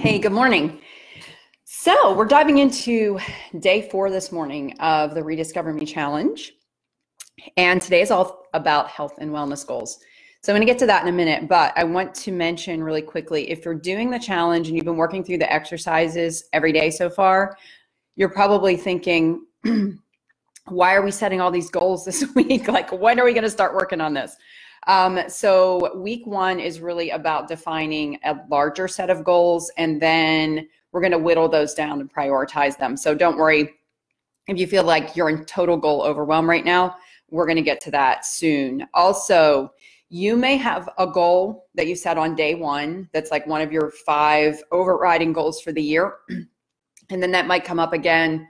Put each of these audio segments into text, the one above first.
Hey, good morning. So we're diving into day 4 this morning of the Rediscover Me Challenge. And today is all about health and wellness goals. So I'm going to get to that in a minute, but I want to mention really quickly, if you're doing the challenge and you've been working through the exercises every day so far, you're probably thinking, why are we setting all these goals this week? Like, when are we going to start working on this? So week 1 is really about defining a larger set of goals, and then we're going to whittle those down and prioritize them. So don't worry if you feel like you're in total goal overwhelm right now. We're going to get to that soon. Also, you may have a goal that you set on day 1 that's like one of your 5 overriding goals for the year. And then that might come up again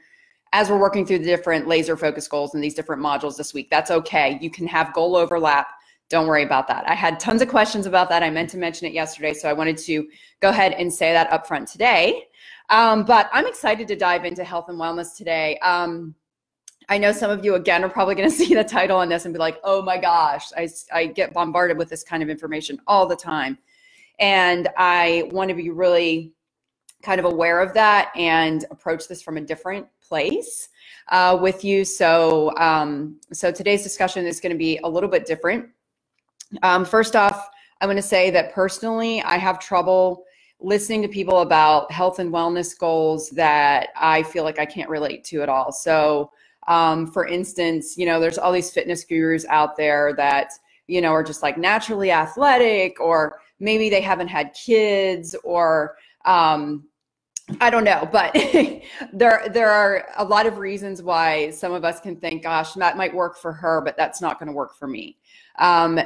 as we're working through the different laser focus goals in these different modules this week. That's okay. You can have goal overlap. Don't worry about that. I had tons of questions about that. I meant to mention it yesterday, so I wanted to go ahead and say that up front today. But I'm excited to dive into health and wellness today. I know some of you, again, are probably going to see the title on this and be like, oh my gosh, I get bombarded with this kind of information all the time. And I want to be really kind of aware of that and approach this from a different place with you. So today's discussion is going to be a little bit different. First off, I'm going to say that personally, I have trouble listening to people about health and wellness goals that I feel like I can't relate to at all. So, for instance, there's all these fitness gurus out there that, are just like naturally athletic, or maybe they haven't had kids, or, I don't know, but there are a lot of reasons why some of us can think, gosh, that might work for her, but that's not going to work for me.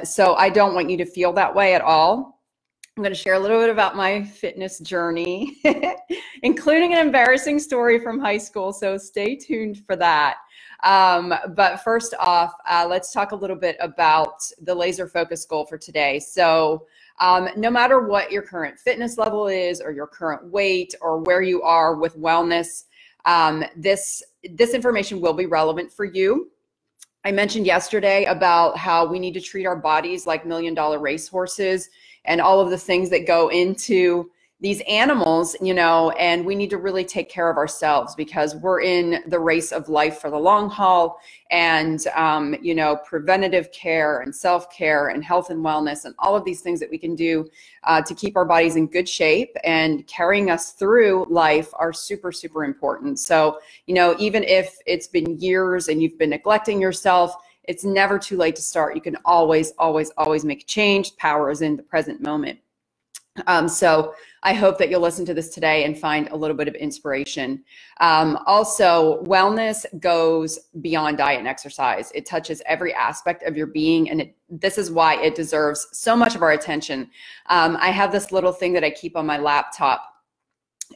So I don't want you to feel that way at all. I'm going to share a little bit about my fitness journey, including an embarrassing story from high school. So stay tuned for that. But first off, let's talk a little bit about the laser focus goal for today. So no matter what your current fitness level is, or your current weight, or where you are with wellness, this information will be relevant for you. I mentioned yesterday about how we need to treat our bodies like million-dollar racehorses, and all of the things that go into these animals, and we need to really take care of ourselves, because we're in the race of life for the long haul. And, preventative care and self-care and health and wellness and all of these things that we can do to keep our bodies in good shape and carrying us through life are super, super important. So, even if it's been years and you've been neglecting yourself, it's never too late to start. You can always, always, always make a change. Power is in the present moment. So I hope that you'll listen to this today and find a little bit of inspiration. Also, wellness goes beyond diet and exercise. It touches every aspect of your being, and this is why it deserves so much of our attention. I have this little thing that I keep on my laptop,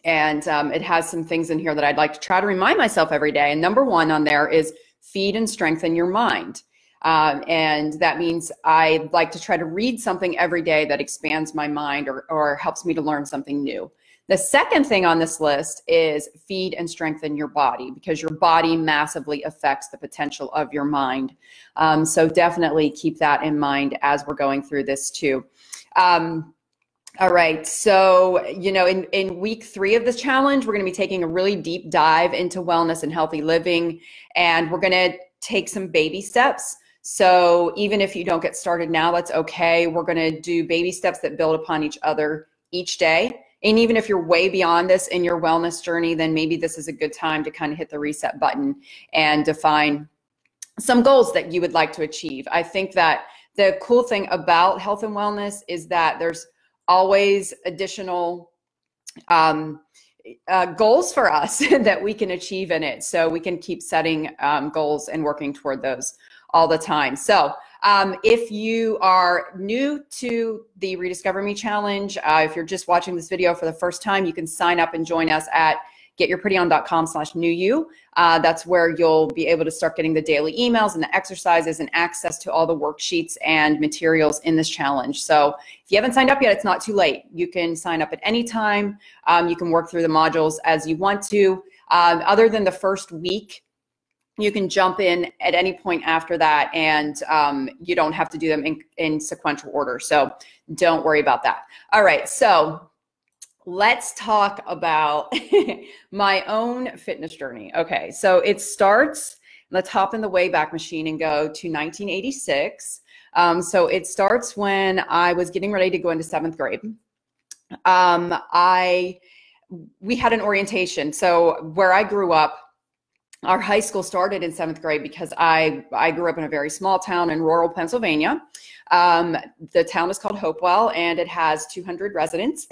and it has some things in here that I'd like to try to remind myself every day. And number 1 on there is feed and strengthen your mind. And that means I like to try to read something every day that expands my mind or helps me to learn something new. The second thing on this list is feed and strengthen your body, because your body massively affects the potential of your mind. So definitely keep that in mind as we're going through this too. All right, so, in week 3 of this challenge, we're going to be taking a really deep dive into wellness and healthy living, and we're going to take some baby steps. So even if you don't get started now, that's okay. We're going to do baby steps that build upon each other each day. And even if you're way beyond this in your wellness journey, then maybe this is a good time to kind of hit the reset button and define some goals that you would like to achieve. I think that the cool thing about health and wellness is that there's always additional goals for us that we can achieve in it. So we can keep setting goals and working toward those all the time. So if you are new to the Rediscover Me Challenge, if you're just watching this video for the first time, you can sign up and join us at getyourprettyon.com/newyou. That's where you'll be able to start getting the daily emails and the exercises and access to all the worksheets and materials in this challenge. So if you haven't signed up yet, it's not too late. You can sign up at any time. You can work through the modules as you want to. Other than the first week, you can jump in at any point after that, and you don't have to do them in sequential order. So don't worry about that. All right, so let's talk about my own fitness journey. Okay, so it starts, let's hop in the Wayback Machine and go to 1986. So it starts when I was getting ready to go into 7th grade. We had an orientation. So where I grew up, our high school started in 7th grade because I grew up in a very small town in rural Pennsylvania. The town is called Hopewell, and it has 200 residents.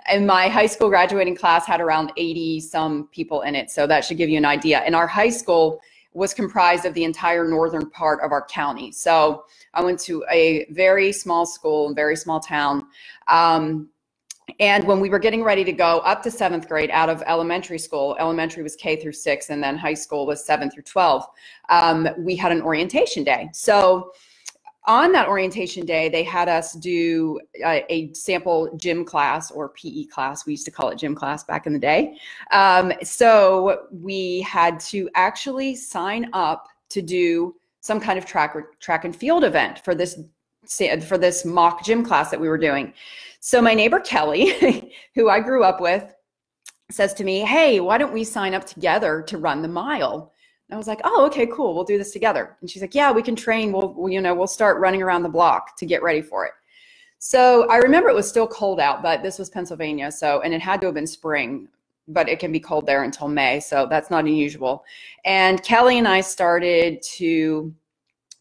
And my high school graduating class had around 80 some people in it. So that should give you an idea. And our high school was comprised of the entire northern part of our county. So I went to a very small school, very small town. And when we were getting ready to go up to 7th grade out of elementary school, elementary was K through 6, and then high school was 7 through 12, we had an orientation day. So on that orientation day, they had us do a sample gym class, or PE class. We used to call it gym class back in the day. So we had to actually sign up to do some kind of track and field event for this mock gym class that we were doing. So my neighbor Kelly, who I grew up with, says to me, "Hey, why don't we sign up together to run the mile?" And I was like, "Oh, okay, cool. We'll do this together." And she's like, "Yeah, we can train. We'll start running around the block to get ready for it." So I remember it was still cold out, but this was Pennsylvania. And it had to have been spring, but it can be cold there until May. So that's not unusual. And Kelly and I started to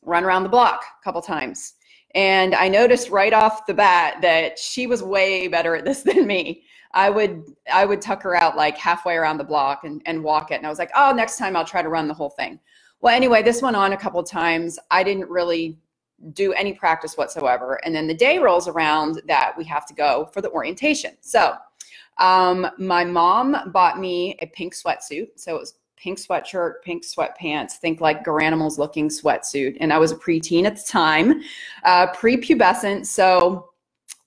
run around the block a couple times. And I noticed right off the bat that she was way better at this than me. I would tuck her out like halfway around the block and walk it. And I was like, "Oh, next time I'll try to run the whole thing." Well, anyway, this went on a couple of times. I didn't really do any practice whatsoever. And then the day rolls around that we have to go for the orientation. So my mom bought me a pink sweatsuit. So it was pink sweatshirt, pink sweatpants, think like Garanimals looking sweatsuit. And I was a preteen at the time, prepubescent. So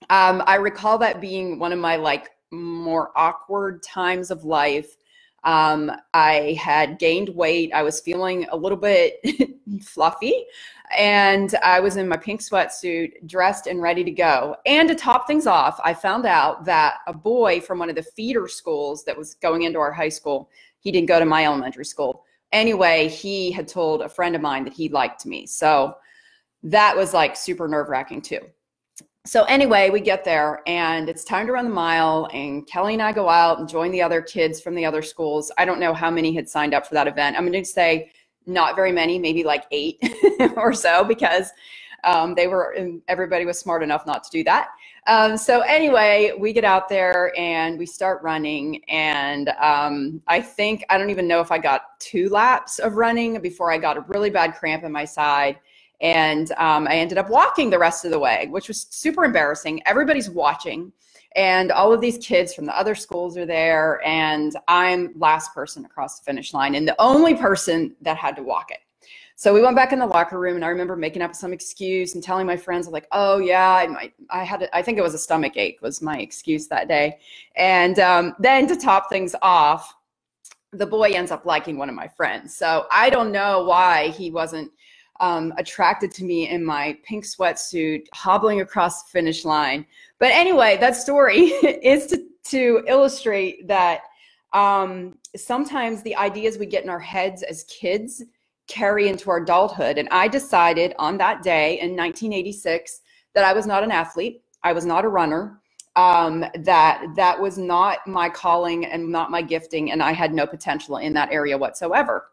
I recall that being one of my like more awkward times of life. I had gained weight. I was feeling a little bit fluffy, and I was in my pink sweatsuit, dressed and ready to go. And to top things off, I found out that a boy from one of the feeder schools that was going into our high school, he didn't go to my elementary school. Anyway, he had told a friend of mine that he liked me. So that was like super nerve-wracking too. So anyway, we get there and it's time to run the mile, and Kelly and I go out and join the other kids from the other schools. I don't know how many had signed up for that event. I'm going to say not very many, maybe like 8 or so, because everybody was smart enough not to do that. So anyway, we get out there and we start running, and I don't even know if I got 2 laps of running before I got a really bad cramp in my side. And I ended up walking the rest of the way, which was super embarrassing. Everybody's watching, and all of these kids from the other schools are there, and I'm last person across the finish line and the only person that had to walk it. So we went back in the locker room, and I remember making up some excuse and telling my friends, like, "Oh yeah, I think it was a stomach ache was my excuse that day." And then to top things off, the boy ends up liking one of my friends. So I don't know why he wasn't attracted to me in my pink sweatsuit, hobbling across the finish line. But anyway, that story is to illustrate that sometimes the ideas we get in our heads as kids carry into our adulthood. And I decided on that day in 1986 that I was not an athlete. I was not a runner. That was not my calling and not my gifting, and I had no potential in that area whatsoever.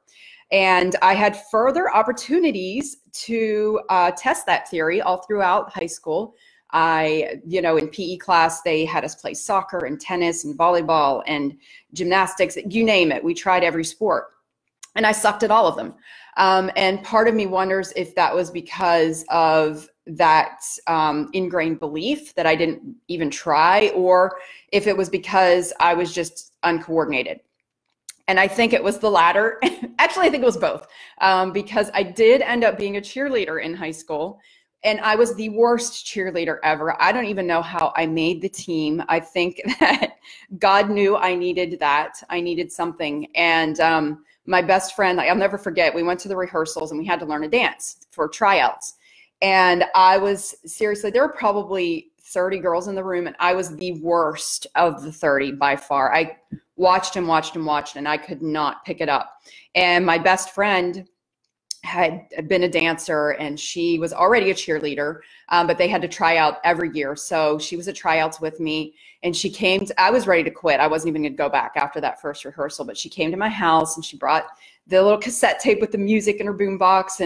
And I had further opportunities to test that theory all throughout high school. In PE class, they had us play soccer and tennis and volleyball and gymnastics, you name it. We tried every sport, and I sucked at all of them. And part of me wonders if that was because of that ingrained belief that I didn't even try, or if it was because I was just uncoordinated. And I think it was the latter. Actually, I think it was both, because I did end up being a cheerleader in high school, and I was the worst cheerleader ever. I don't even know how I made the team. I think that God knew I needed that. I needed something. And my best friend, I'll never forget, we went to the rehearsals and we had to learn a dance for tryouts. And I was seriously, there were probably 30 girls in the room, and I was the worst of the 30 by far. I watched and watched and watched, and I could not pick it up. And my best friend had been a dancer, and she was already a cheerleader, but they had to try out every year. So she was at tryouts with me, and she came to, I was ready to quit. I wasn't even going to go back after that first rehearsal, but she came to my house and she brought the little cassette tape with the music in her boombox,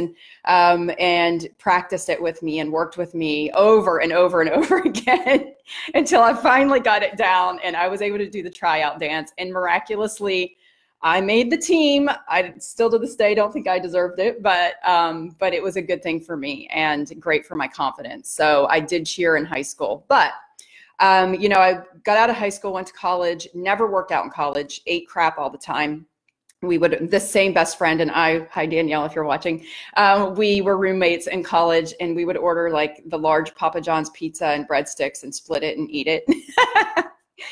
and practiced it with me and worked with me over and over and over again until I finally got it down and I was able to do the tryout dance. And miraculously, I made the team. I still to this day don't think I deserved it, but it was a good thing for me and great for my confidence. So I did cheer in high school, but you know, I got out of high school, went to college, never worked out in college, ate crap all the time. This same best friend and I, hi Danielle, if you're watching, we were roommates in college, and we would order like the large Papa John's pizza and breadsticks and split it and eat it.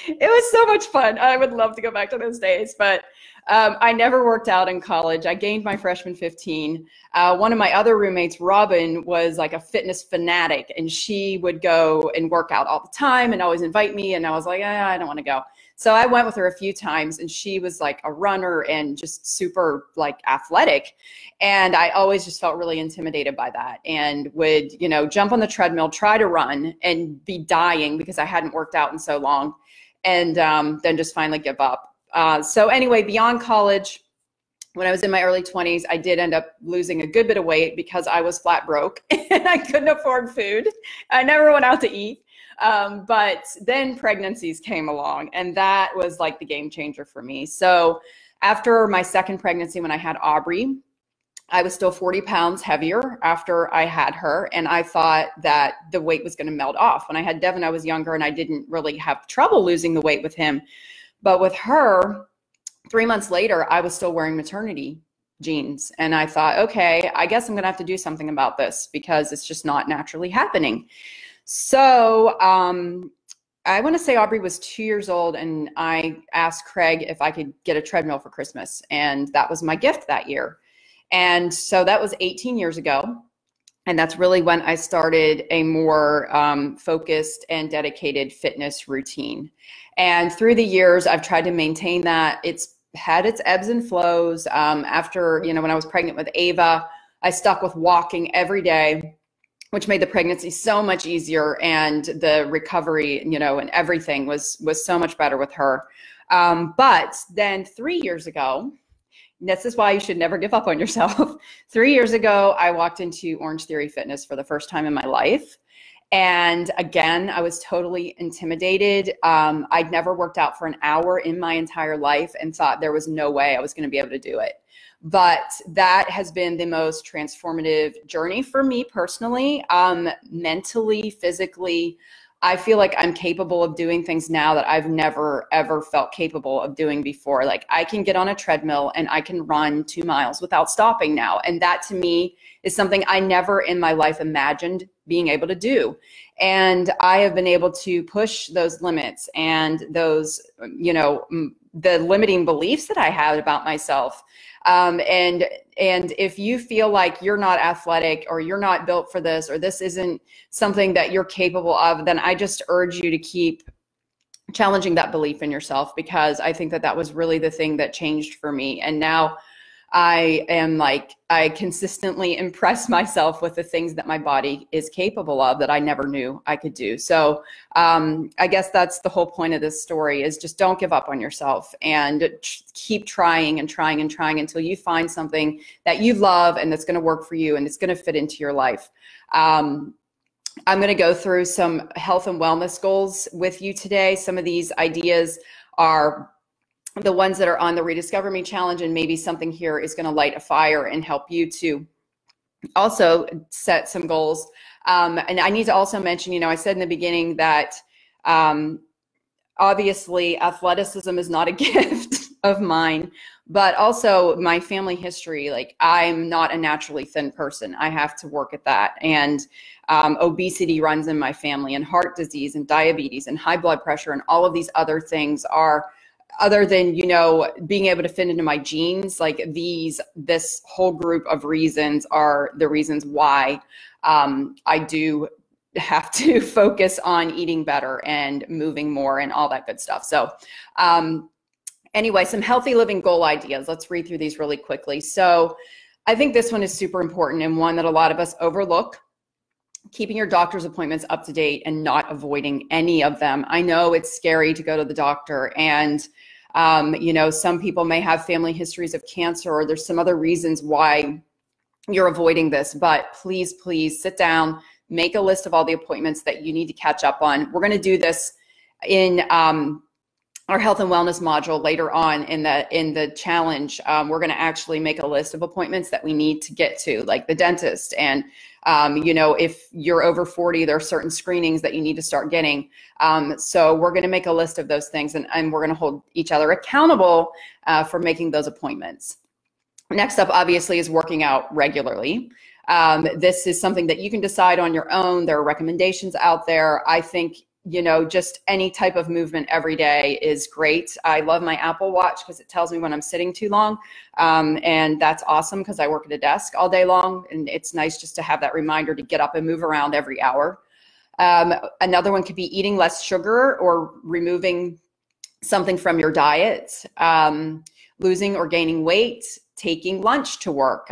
It was so much fun. I would love to go back to those days, but I never worked out in college. I gained my freshman 15. One of my other roommates, Robin, was like a fitness fanatic, and she would go and work out all the time and always invite me. And I was like, I don't want to go. So I went with her a few times, and she was like a runner and just super like athletic. And I always just felt really intimidated by that, and would, you know, jump on the treadmill, try to run and be dying because I hadn't worked out in so long, and then just finally give up. So anyway, beyond college, when I was in my early 20s, I did end up losing a good bit of weight because I was flat broke and I couldn't afford food. I never went out to eat. But then pregnancies came along, and that was like the game changer for me. So after my second pregnancy, when I had Aubrey, I was still 40 pounds heavier after I had her. And I thought that the weight was going to melt off. When I had Devin, I was younger and I didn't really have trouble losing the weight with him. But with her, 3 months later, I was still wearing maternity jeans. And I thought, okay, I guess I'm going to have to do something about this because it's just not naturally happening. So I want to say Aubrey was 2 years old, and I asked Craig if I could get a treadmill for Christmas. And that was my gift that year. And so that was 18 years ago. And that's really when I started a more focused and dedicated fitness routine. And through the years, I've tried to maintain that. It's had its ebbs and flows. After, you know, when I was pregnant with Ava, I stuck with walking every day, which made the pregnancy so much easier, and the recovery, you know, and everything was so much better with her. But then 3 years ago, this is why you should never give up on yourself. 3 years ago, I walked into Orange Theory Fitness for the first time in my life. And again, I was totally intimidated. I'd never worked out for an hour in my entire life and thought there was no way I was going to be able to do it. But that has been the most transformative journey for me personally, mentally, physically. I feel like I'm capable of doing things now that I've never, ever felt capable of doing before. Like I can get on a treadmill and I can run 2 miles without stopping now. And that to me is something I never in my life imagined being able to do. And I have been able to push those limits and those, you know, the limiting beliefs that I had about myself. And if you feel like you're not athletic or you're not built for this, or this isn't something that you're capable of, then I just urge you to keep challenging that belief in yourself, because I think that that was really the thing that changed for me. And now I consistently impress myself with the things that my body is capable of that I never knew I could do. So I guess that's the whole point of this story, is just don't give up on yourself and keep trying and trying and trying until you find something that you love and that's going to work for you and it's going to fit into your life. I'm going to go through some health and wellness goals with you today. Some of these ideas are the ones that are on the Rediscover Me Challenge, and maybe something here is going to light a fire and help you to also set some goals. And I need to also mention, you know, I said in the beginning that obviously athleticism is not a gift of mine, but also my family history. Like I'm not a naturally thin person. I have to work at that. And obesity runs in my family, and heart disease and diabetes and high blood pressure and all of these other things are, other than, you know, being able to fit into my genes, like this whole group of reasons are the reasons why I do have to focus on eating better and moving more and all that good stuff. So anyway, some healthy living goal ideas. Let's read through these really quickly. So I think this one is super important and one that a lot of us overlook. Keeping your doctor's appointments up to date and not avoiding any of them. I know it's scary to go to the doctor, and you know, some people may have family histories of cancer, or there's some other reasons why you're avoiding this, but please, please sit down, make a list of all the appointments that you need to catch up on. We're going to do this in our health and wellness module later on in the challenge. We're going to actually make a list of appointments that we need to get to, like the dentist. And, you know, if you're over 40, there are certain screenings that you need to start getting. So we're going to make a list of those things, and we're going to hold each other accountable for making those appointments. Next up, obviously, is working out regularly. This is something that you can decide on your own. There are recommendations out there. I think, you know, just any type of movement every day is great. I love my Apple Watch because it tells me when I'm sitting too long. And that's awesome because I work at a desk all day long. And it's nice just to have that reminder to get up and move around every hour. Another one could be eating less sugar or removing something from your diet, losing or gaining weight, taking lunch to work.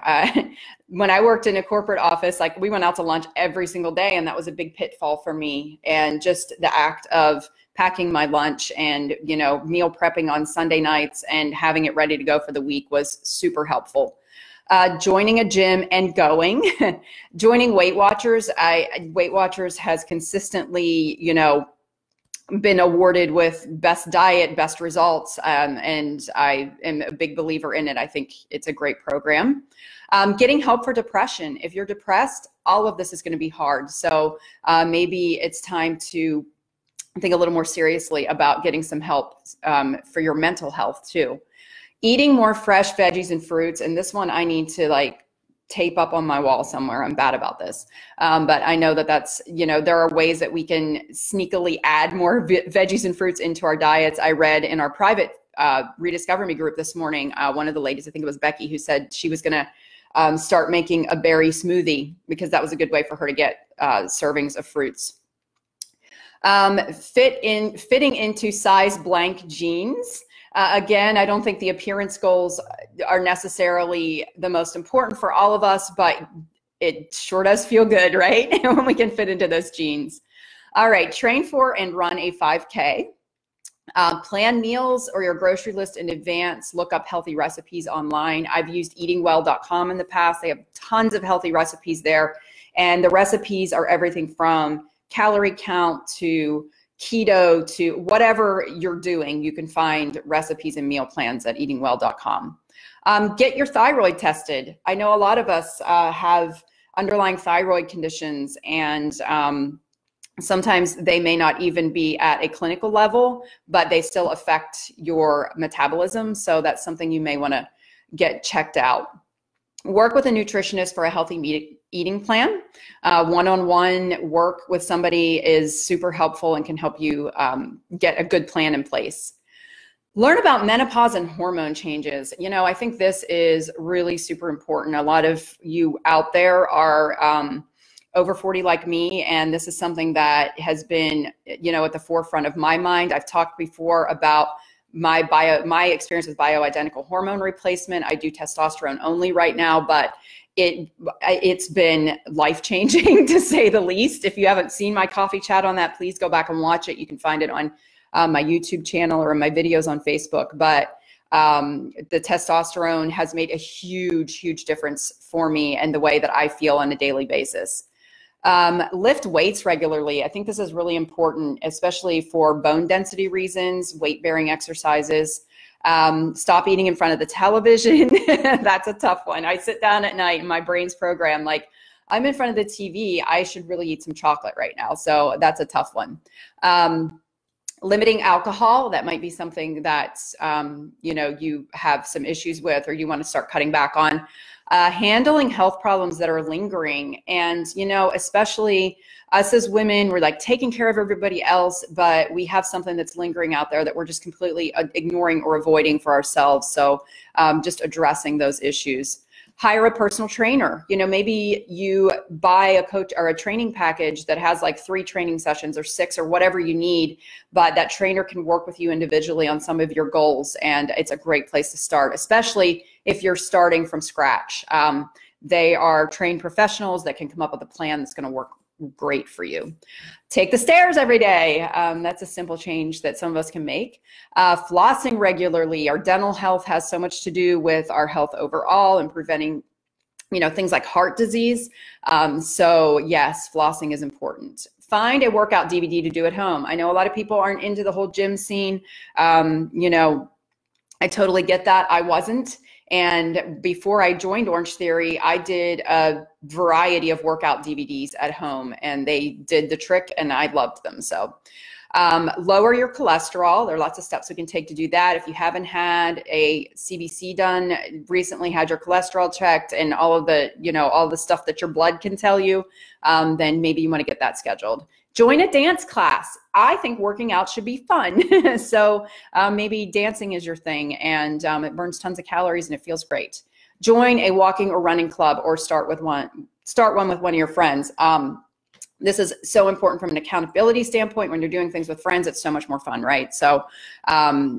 When I worked in a corporate office, like we went out to lunch every single day, and that was a big pitfall for me. And just the act of packing my lunch and, you know, meal prepping on Sunday nights and having it ready to go for the week was super helpful. Joining a gym and going, joining Weight Watchers. Weight Watchers has consistently, you know, been awarded with best diet, best results, and I am a big believer in it. I think it's a great program. Getting help for depression. If you're depressed, all of this is going to be hard. So maybe it's time to think a little more seriously about getting some help for your mental health too. Eating more fresh veggies and fruits. And this one I need to like tape up on my wall somewhere. I'm bad about this. But I know that that's, you know, there are ways that we can sneakily add more veggies and fruits into our diets. I read in our private Rediscover Me group this morning, one of the ladies, I think it was Becky, who said she was going to start making a berry smoothie because that was a good way for her to get servings of fruits. Fitting into size blank jeans. Again, I don't think the appearance goals are necessarily the most important for all of us, but it sure does feel good, right? When we can fit into those jeans. All right, train for and run a 5K. Plan meals or your grocery list in advance. Look up healthy recipes online. I've used eatingwell.com in the past. They have tons of healthy recipes there. And the recipes are everything from calorie count to keto to whatever you're doing. You can find recipes and meal plans at eatingwell.com. Get your thyroid tested. I know a lot of us have underlying thyroid conditions, and sometimes they may not even be at a clinical level, but they still affect your metabolism. So that's something you may want to get checked out. Work with a nutritionist for a healthy eating plan. One-on-one work with somebody is super helpful and can help you get a good plan in place. Learn about menopause and hormone changes. You know, I think this is really super important. A lot of you out there are over 40 like me, and this is something that has been, you know, at the forefront of my mind. I've talked before about my experience with bioidentical hormone replacement. I do testosterone only right now, but it's been life-changing to say the least. If you haven't seen my coffee chat on that, please go back and watch it. You can find it on my YouTube channel or in my videos on Facebook. But the testosterone has made a huge, huge difference for me and the way that I feel on a daily basis. Lift weights regularly. I think this is really important, especially for bone density reasons, weight-bearing exercises. Stop eating in front of the television. That's a tough one. I sit down at night and my brain's programmed like, I'm in front of the TV. I should really eat some chocolate right now. So that's a tough one. Limiting alcohol. That might be something that, you know, you have some issues with or you want to start cutting back on. Handling health problems that are lingering. And, you know, especially us as women, we're like taking care of everybody else, but we have something that's lingering out there that we're just completely ignoring or avoiding for ourselves. So just addressing those issues. hire a personal trainer. You know, maybe you buy a coach or a training package that has like 3 training sessions or 6 or whatever you need, but that trainer can work with you individually on some of your goals. And it's a great place to start, especially if you're starting from scratch. They are trained professionals that can come up with a plan that's going to work great for you. Take the stairs every day. That's a simple change that some of us can make. Flossing regularly. Our dental health has so much to do with our health overall and preventing, you know, things like heart disease. So yes, flossing is important. Find a workout DVD to do at home. I know a lot of people aren't into the whole gym scene. You know, I totally get that. I wasn't. And before I joined Orange Theory, I did a variety of workout DVDs at home, and they did the trick, and I loved them. So lower your cholesterol. There are lots of steps we can take to do that. If you haven't had a CBC done, recently had your cholesterol checked and all of the, you know, all the stuff that your blood can tell you, then maybe you want to get that scheduled. Join a dance class. I think working out should be fun. So maybe dancing is your thing, and it burns tons of calories and it feels great. Join a walking or running club, or start one with one of your friends. This is so important from an accountability standpoint. When you're doing things with friends, it's so much more fun, right? So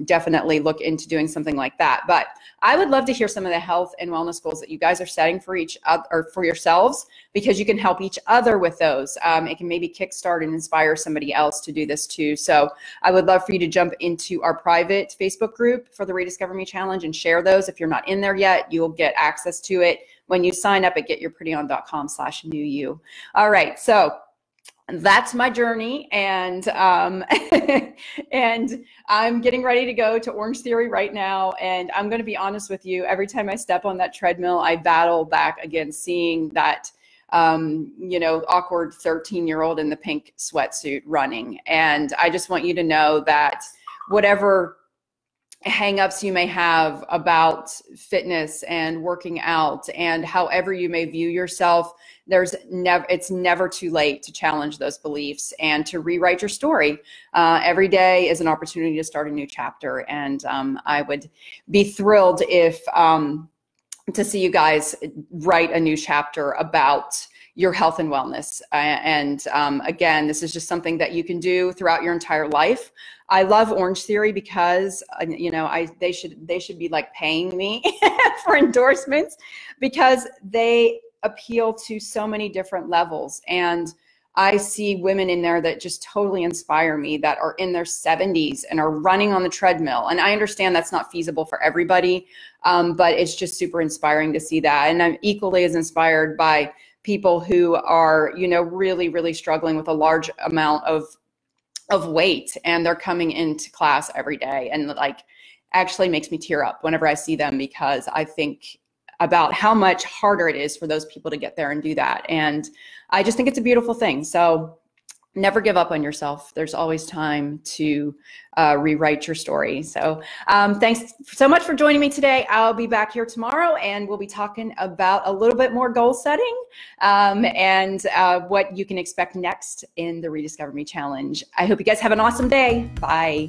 definitely look into doing something like that. But I would love to hear some of the health and wellness goals that you guys are setting for each other, or for yourselves, because you can help each other with those. It can maybe kickstart and inspire somebody else to do this too. So I would love for you to jump into our private Facebook group for the Rediscover Me Challenge and share those. If you're not in there yet, you'll get access to it when you sign up at getyourprettyon.com/newyou. All right, so that's my journey, and and I'm getting ready to go to Orange Theory right now. And I'm going to be honest with you, every time I step on that treadmill, I battle back against seeing that you know, awkward 13-year-old in the pink sweatsuit running. And I just want you to know that whatever hang-ups you may have about fitness and working out, and however you may view yourself, it's never too late to challenge those beliefs and to rewrite your story. Every day is an opportunity to start a new chapter, and I would be thrilled if to see you guys write a new chapter about your health and wellness. Again, this is just something that you can do throughout your entire life. I love Orange Theory because, you know, they should be like paying me for endorsements, because they appeal to so many different levels. And I see women in there that just totally inspire me, that are in their 70s and are running on the treadmill. And I understand that's not feasible for everybody, but it's just super inspiring to see that. And I'm equally as inspired by people who are, you know, really, really struggling with a large amount of weight, and they're coming into class every day, and like actually makes me tear up whenever I see them, because I think about how much harder it is for those people to get there and do that. And I just think it's a beautiful thing. So never give up on yourself. There's always time to rewrite your story. So thanks so much for joining me today. I'll be back here tomorrow, and we'll be talking about a little bit more goal setting and what you can expect next in the Rediscover Me Challenge. I hope you guys have an awesome day. Bye.